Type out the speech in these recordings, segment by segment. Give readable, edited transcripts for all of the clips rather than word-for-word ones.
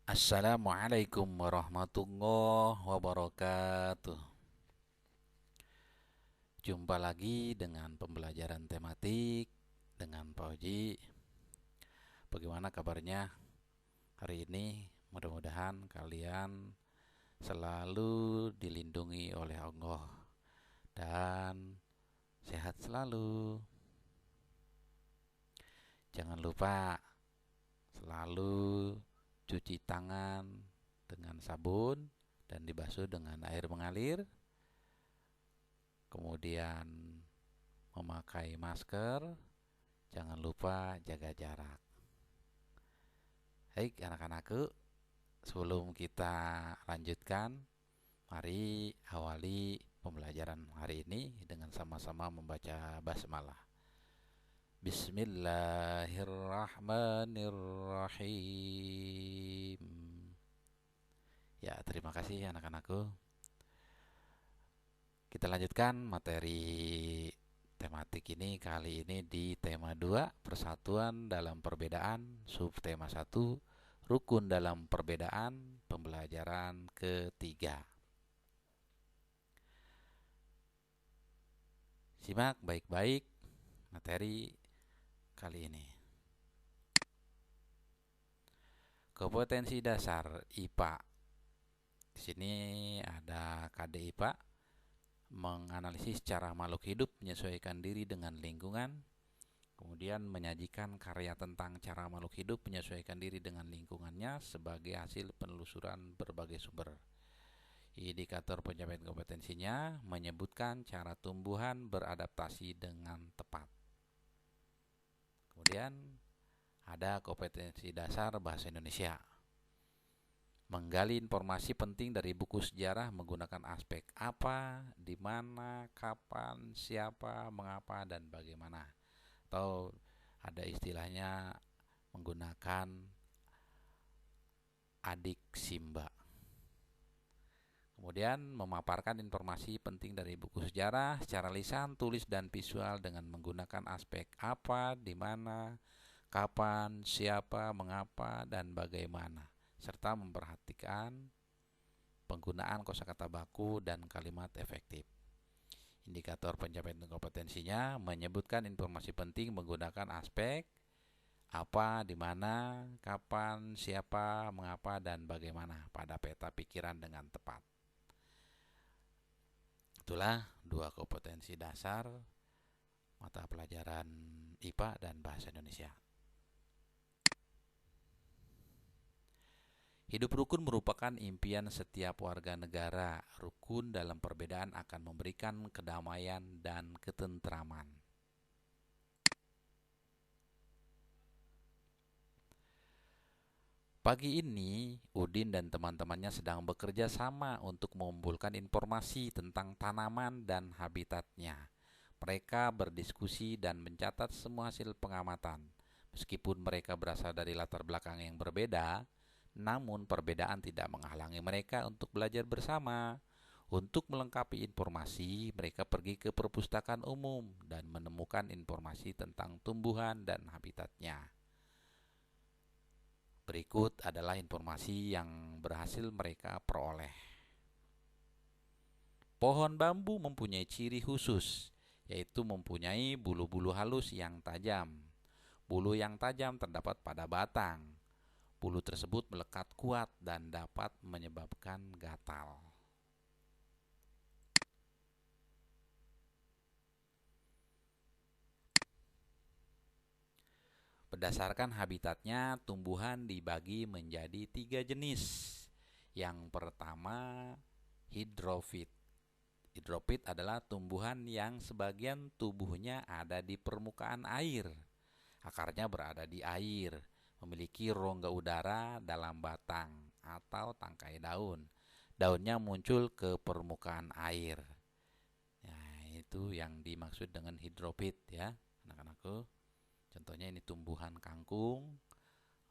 Assalamualaikum warahmatullahi wabarakatuh. Jumpa lagi dengan pembelajaran tematik dengan Pak Oji. Bagaimana kabarnya hari ini? Mudah-mudahan kalian selalu dilindungi oleh Allah dan sehat selalu. Jangan lupa selalu cuci tangan dengan sabun dan dibasuh dengan air mengalir. Kemudian memakai masker, jangan lupa jaga jarak. Baik anak-anakku, sebelum kita lanjutkan, mari awali pembelajaran hari ini dengan sama-sama membaca basmalah. Bismillahirrahmanirrahim. Ya, terima kasih anak-anakku. Kita lanjutkan materi tematik ini kali ini di tema 2, persatuan dalam perbedaan, subtema 1, rukun dalam perbedaan, pembelajaran ketiga. Simak baik-baik materi kali ini. Kompetensi dasar IPA. Di sini ada KD IPA, menganalisis cara makhluk hidup menyesuaikan diri dengan lingkungan. Kemudian menyajikan karya tentang cara makhluk hidup menyesuaikan diri dengan lingkungannya sebagai hasil penelusuran berbagai sumber. Indikator pencapaian kompetensinya menyebutkan cara tumbuhan beradaptasi dengan tepat. Kemudian ada kompetensi dasar bahasa Indonesia. Menggali informasi penting dari buku sejarah menggunakan aspek apa, di mana, kapan, siapa, mengapa, dan bagaimana. Atau ada istilahnya menggunakan adik Simba. Kemudian memaparkan informasi penting dari buku sejarah secara lisan, tulis, dan visual dengan menggunakan aspek apa, di mana, kapan, siapa, mengapa, dan bagaimana, serta memperhatikan penggunaan kosakata baku dan kalimat efektif. Indikator pencapaian kompetensinya menyebutkan informasi penting menggunakan aspek apa, di mana, kapan, siapa, mengapa, dan bagaimana pada peta pikiran dengan tepat. Itulah 2 kompetensi dasar mata pelajaran IPA dan bahasa Indonesia. Hidup rukun merupakan impian setiap warga negara. Rukun dalam perbedaan akan memberikan kedamaian dan ketentraman. Pagi ini, Udin dan teman-temannya sedang bekerja sama untuk mengumpulkan informasi tentang tanaman dan habitatnya. Mereka berdiskusi dan mencatat semua hasil pengamatan. Meskipun mereka berasal dari latar belakang yang berbeda, namun perbedaan tidak menghalangi mereka untuk belajar bersama. Untuk melengkapi informasi, mereka pergi ke perpustakaan umum dan menemukan informasi tentang tumbuhan dan habitatnya. Berikut adalah informasi yang berhasil mereka peroleh. Pohon bambu mempunyai ciri khusus, yaitu mempunyai bulu-bulu halus yang tajam. Bulu yang tajam terdapat pada batang. Bulu tersebut melekat kuat dan dapat menyebabkan gatal. Berdasarkan habitatnya, tumbuhan dibagi menjadi 3 jenis. Yang pertama, hidrofit. Hidrofit adalah tumbuhan yang sebagian tubuhnya ada di permukaan air. Akarnya berada di air, memiliki rongga udara dalam batang atau tangkai daun. Daunnya muncul ke permukaan air. Nah, itu yang dimaksud dengan hidrofit ya, anak-anakku. Contohnya ini tumbuhan kangkung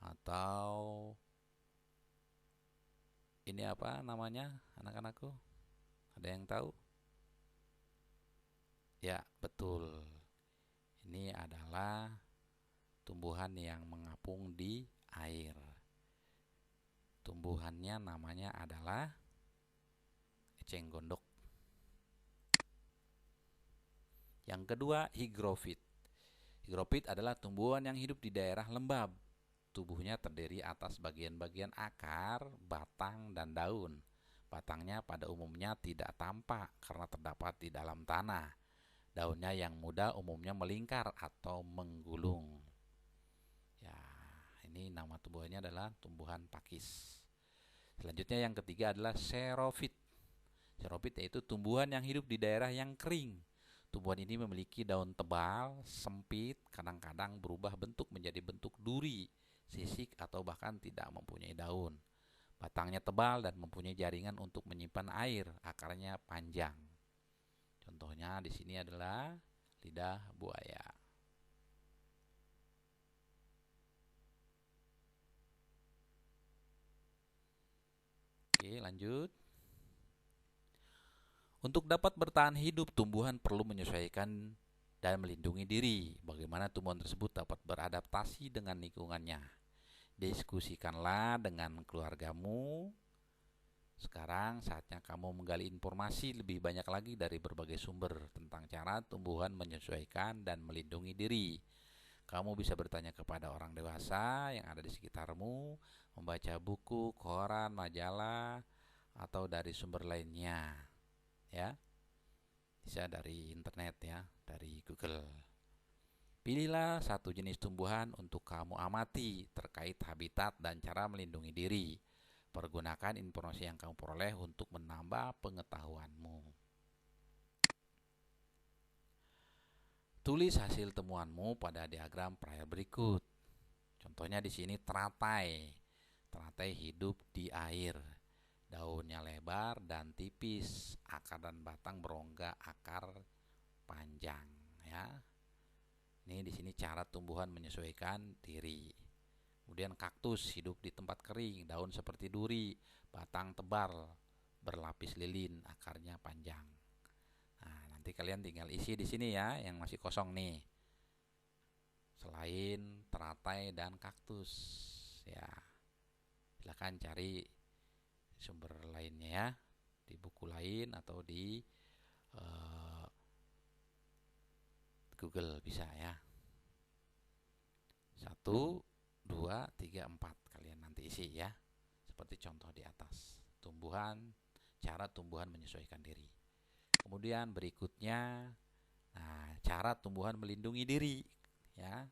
atau ini apa namanya, anak-anakku? Ada yang tahu? Ya, betul. Ini adalah tumbuhan yang mengapung di air. Tumbuhannya namanya adalah eceng gondok. Yang kedua, hygrofit. Hygrofit adalah tumbuhan yang hidup di daerah lembab. Tubuhnya terdiri atas bagian-bagian akar, batang, dan daun. Batangnya pada umumnya tidak tampak karena terdapat di dalam tanah. Daunnya yang muda umumnya melingkar atau menggulung. Ya, ini nama tumbuhannya adalah tumbuhan pakis. Selanjutnya yang ketiga adalah xerophyt. Xerophyt yaitu tumbuhan yang hidup di daerah yang kering. Tumbuhan ini memiliki daun tebal, sempit, kadang-kadang berubah bentuk menjadi bentuk duri, sisik, atau bahkan tidak mempunyai daun. Batangnya tebal dan mempunyai jaringan untuk menyimpan air. Akarnya panjang. Contohnya di sini adalah lidah buaya. Oke, lanjut. Untuk dapat bertahan hidup, tumbuhan perlu menyesuaikan dan melindungi diri. Bagaimana tumbuhan tersebut dapat beradaptasi dengan lingkungannya? Diskusikanlah dengan keluargamu. Sekarang saatnya kamu menggali informasi lebih banyak lagi dari berbagai sumber tentang cara tumbuhan menyesuaikan dan melindungi diri. Kamu bisa bertanya kepada orang dewasa yang ada di sekitarmu, membaca buku, koran, majalah, atau dari sumber lainnya. Ya, bisa dari internet ya, dari Google. Pilihlah satu jenis tumbuhan untuk kamu amati terkait habitat dan cara melindungi diri. Pergunakan informasi yang kamu peroleh untuk menambah pengetahuanmu. Tulis hasil temuanmu pada diagram prior berikut. Contohnya di sini teratai. Teratai hidup di air. Daunnya lebar dan tipis, akar dan batang berongga, akar panjang ya. Ini di sini cara tumbuhan menyesuaikan diri. Kemudian kaktus hidup di tempat kering, daun seperti duri, batang tebal, berlapis lilin, akarnya panjang. Nah, nanti kalian tinggal isi di sini ya, yang masih kosong nih. Selain teratai dan kaktus, ya. Silakan cari sumber lainnya ya, di buku lain atau di Google bisa ya. 1, 2, 3, 4 kalian nanti isi ya. Seperti contoh di atas. Cara tumbuhan menyesuaikan diri. Kemudian berikutnya, cara tumbuhan melindungi diri ya.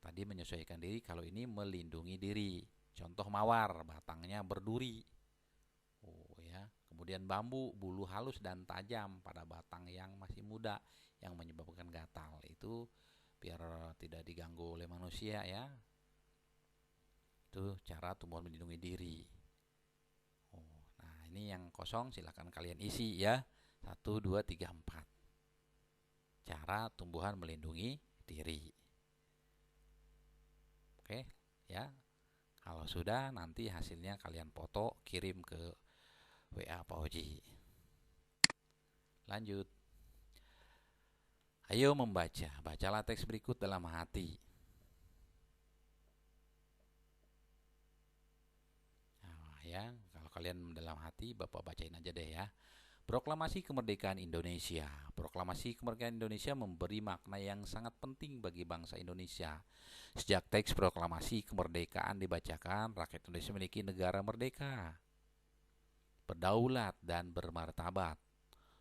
Tadi menyesuaikan diri, kalau ini melindungi diri. Contoh mawar, batangnya berduri. Ya. Kemudian bambu, bulu halus dan tajam pada batang yang masih muda yang menyebabkan gatal. Itu biar tidak diganggu oleh manusia ya. Itu cara tumbuhan melindungi diri. Nah, ini yang kosong silakan kalian isi ya. 1, 2, 3, 4. Cara tumbuhan melindungi diri. Oke, ya. Kalau sudah, nanti hasilnya kalian foto, kirim ke WA Pak Oji. Lanjut. Ayo membaca. Bacalah teks berikut dalam hati. Nah, ya, kalau kalian dalam hati, Bapak bacain aja deh ya. Proklamasi Kemerdekaan Indonesia. Proklamasi Kemerdekaan Indonesia memberi makna yang sangat penting bagi bangsa Indonesia. Sejak teks proklamasi kemerdekaan dibacakan, rakyat Indonesia memiliki negara merdeka, berdaulat, dan bermartabat.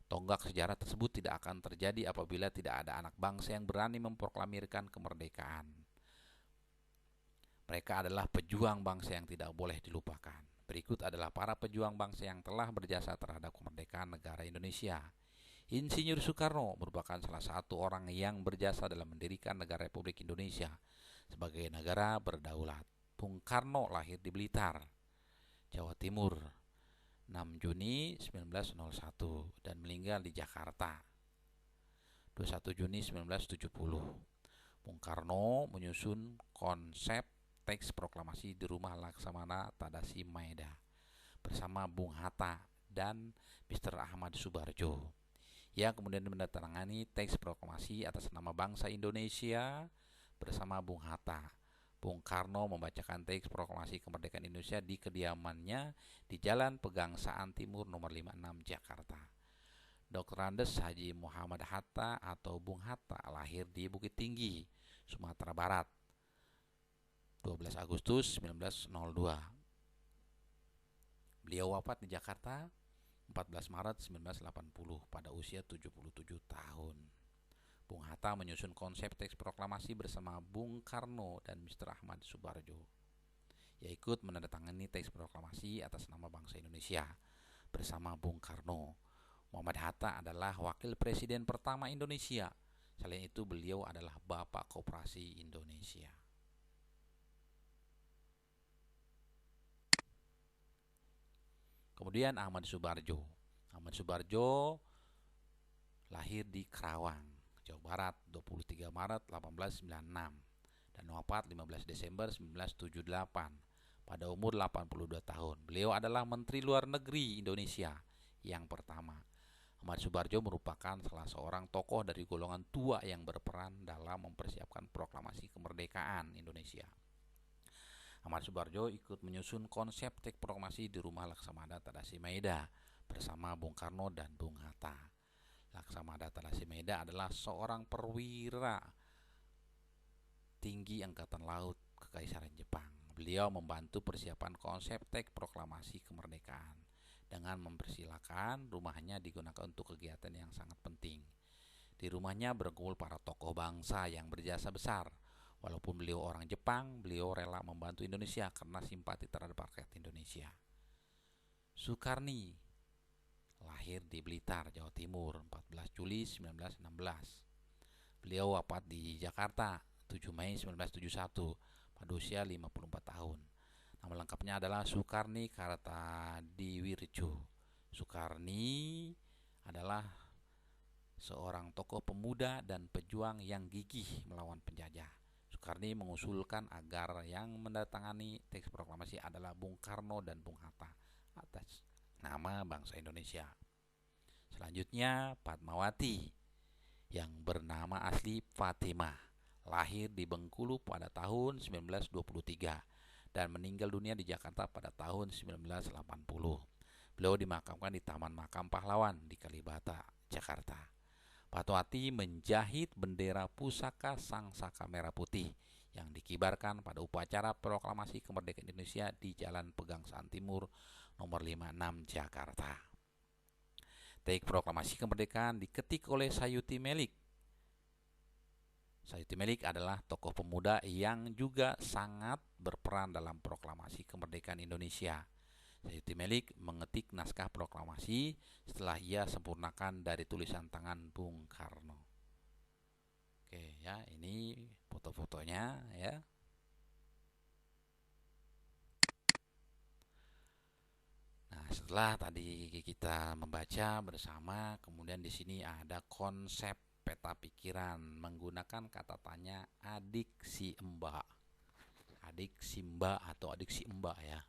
Tonggak sejarah tersebut tidak akan terjadi apabila tidak ada anak bangsa yang berani memproklamirkan kemerdekaan. Mereka adalah pejuang bangsa yang tidak boleh dilupakan. Berikut adalah para pejuang bangsa yang telah berjasa terhadap kemerdekaan negara Indonesia. Insinyur Soekarno merupakan salah satu orang yang berjasa dalam mendirikan negara Republik Indonesia sebagai negara berdaulat. Bung Karno lahir di Blitar, Jawa Timur, 6 Juni 1901 dan meninggal di Jakarta 21 Juni 1970. Bung Karno menyusun konsep teks proklamasi di rumah Laksamana Tadashi Maeda bersama Bung Hatta dan Mr. Ahmad Subarjo. Ia kemudian menandatangani teks proklamasi atas nama bangsa Indonesia bersama Bung Hatta. Bung Karno membacakan teks proklamasi kemerdekaan Indonesia di kediamannya di Jalan Pegangsaan Timur nomor 56 Jakarta. Dr. Andes Haji Muhammad Hatta atau Bung Hatta lahir di Bukit Tinggi, Sumatera Barat, 12 Agustus 1902. Beliau wafat di Jakarta 14 Maret 1980 pada usia 77 tahun. Bung Hatta menyusun konsep teks proklamasi bersama Bung Karno dan Mr. Ahmad Subarjo. Ia ikut menandatangani teks proklamasi atas nama bangsa Indonesia bersama Bung Karno. Muhammad Hatta adalah wakil presiden pertama Indonesia. Selain itu beliau adalah Bapak Koperasi Indonesia. Kemudian Ahmad Subarjo. Ahmad Subarjo lahir di Karawang, Jawa Barat, 23 Maret 1896 dan wafat 15 Desember 1978 pada umur 82 tahun. Beliau adalah Menteri Luar Negeri Indonesia yang pertama. Ahmad Subarjo merupakan salah seorang tokoh dari golongan tua yang berperan dalam mempersiapkan proklamasi kemerdekaan Indonesia. Ahmad Subarjo ikut menyusun konsep teks proklamasi di rumah Laksamada Tadasi Maeda bersama Bung Karno dan Bung Hatta. Laksamada Tadasi Maeda adalah seorang perwira tinggi Angkatan Laut Kekaisaran Jepang. Beliau membantu persiapan konsep teks proklamasi kemerdekaan dengan mempersilahkan rumahnya digunakan untuk kegiatan yang sangat penting. Di rumahnya berkumpul para tokoh bangsa yang berjasa besar. Walaupun beliau orang Jepang, beliau rela membantu Indonesia karena simpati terhadap rakyat Indonesia. Sukarni lahir di Blitar, Jawa Timur, 14 Juli 1916. Beliau wafat di Jakarta, 7 Mei 1971 pada usia 54 tahun. Nama lengkapnya adalah Sukarni Kartadiwirjo. Sukarni adalah seorang tokoh pemuda dan pejuang yang gigih melawan penjajah. Sukarni mengusulkan agar yang menandatangani teks proklamasi adalah Bung Karno dan Bung Hatta atas nama bangsa Indonesia. Selanjutnya Fatmawati yang bernama asli Fatimah, lahir di Bengkulu pada tahun 1923 dan meninggal dunia di Jakarta pada tahun 1980. Beliau dimakamkan di Taman Makam Pahlawan di Kalibata, Jakarta. Fatmawati menjahit bendera pusaka Sang Saka Merah Putih yang dikibarkan pada upacara proklamasi kemerdekaan Indonesia di Jalan Pegangsaan Timur nomor 56 Jakarta. Teks proklamasi kemerdekaan diketik oleh Sayuti Melik. Sayuti Melik adalah tokoh pemuda yang juga sangat berperan dalam proklamasi kemerdekaan Indonesia. Sayuti Melik mengetik naskah proklamasi setelah ia sempurnakan dari tulisan tangan Bung Karno. Oke ya, ini foto-fotonya ya. Setelah tadi kita membaca bersama, kemudian di sini ada konsep peta pikiran menggunakan kata tanya adik si mbak, adik si mbak atau adik si mbak ya.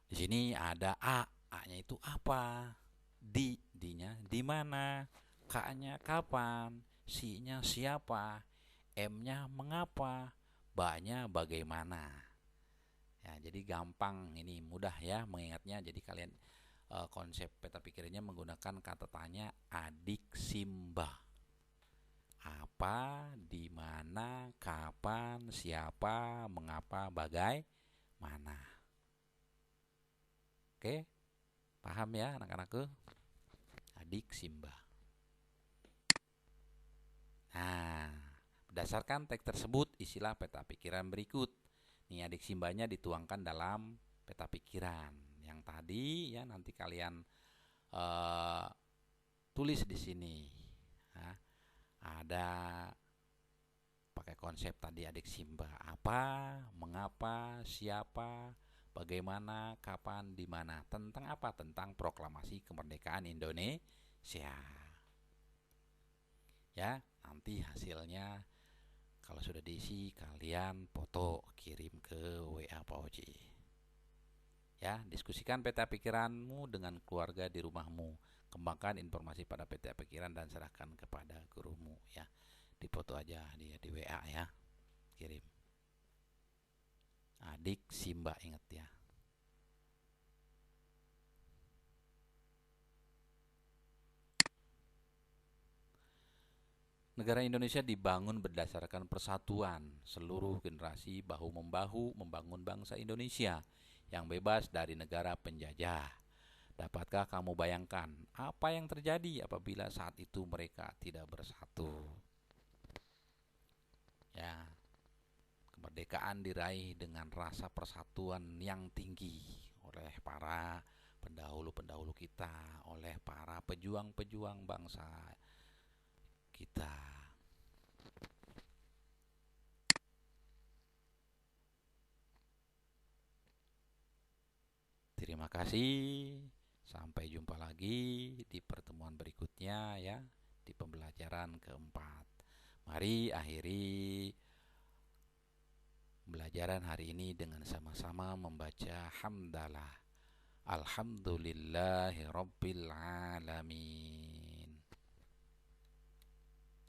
Di sini ada A-nya itu apa, D-nya di mana, K-nya kapan, C-nya siapa, M-nya mengapa, B-nya bagaimana. Ya, jadi gampang, ini mudah ya mengingatnya. Jadi kalian konsep peta pikirannya menggunakan kata tanya adik simba. Apa, di mana, kapan, siapa, mengapa, bagaimana. Oke, paham ya anak-anakku? Adik simba. Nah, berdasarkan teks tersebut, isilah peta pikiran berikut. Nih adik simbanya dituangkan dalam peta pikiran yang tadi ya, nanti kalian tulis di sini. Nah, ada pakai konsep tadi adik simba, apa, mengapa, siapa, bagaimana, kapan, di mana. Tentang apa? Tentang proklamasi kemerdekaan Indonesia. Ya, nanti hasilnya kalau sudah diisi, kalian foto kirim ke WA Pak Oji. Ya, diskusikan peta pikiranmu dengan keluarga di rumahmu. Kembangkan informasi pada peta pikiran dan serahkan kepada gurumu ya. Dipoto aja di WA ya. Kirim. Adik Simba, ingat ya. Negara Indonesia dibangun berdasarkan persatuan seluruh generasi bahu-membahu membangun bangsa Indonesia yang bebas dari negara penjajah. Dapatkah kamu bayangkan apa yang terjadi apabila saat itu mereka tidak bersatu? Ya, kemerdekaan diraih dengan rasa persatuan yang tinggi oleh para pendahulu-pendahulu kita, oleh para pejuang-pejuang bangsa kita. Terima kasih. Sampai jumpa lagi di pertemuan berikutnya ya, di pembelajaran keempat. Mari akhiri pembelajaran hari ini dengan sama-sama membaca hamdalah. Alhamdulillahirabbil alamin.